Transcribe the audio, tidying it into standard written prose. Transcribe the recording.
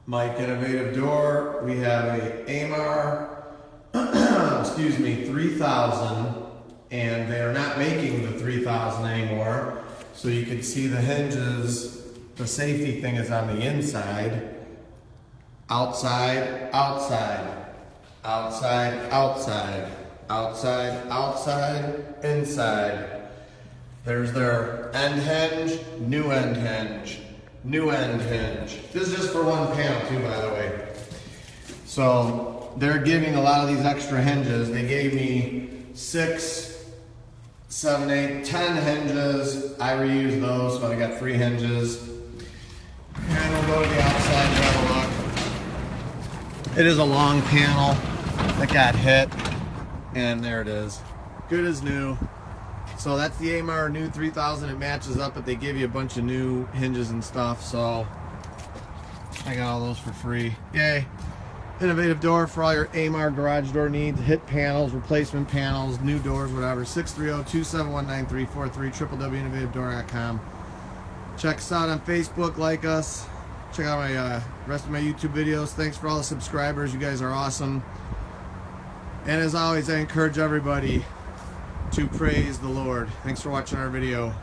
Mike Innovative Door. We have a Amarr, excuse me, 3000, and they are not making the 3000 anymore. So you can see the hinges, the safety thing is on the inside. Outside, outside, outside, outside, outside, outside, inside. There's their end hinge, new end hinge, new end hinge. This is just for one panel too, by the way. So they're giving a lot of these extra hinges. They gave me 6, 7, 8, 10 hinges. I reused those, so I got 3 hinges. And we'll go to the outside and have a look. It is a long panel that got hit, and there it is. Good as new. So that's the Amarr new 3000. It matches up, but they give you a bunch of new hinges and stuff. So I got all those for free. Yay. Innovative Door for all your Amarr garage door needs. Hit panels, replacement panels, new doors, whatever. 630-271-9343, www.innovativedoor.com. Check us out on Facebook, like us. Check out my rest of my YouTube videos. Thanks for all the subscribers. You guys are awesome. And as always, I encourage everybody to praise the Lord. Thanks for watching our video.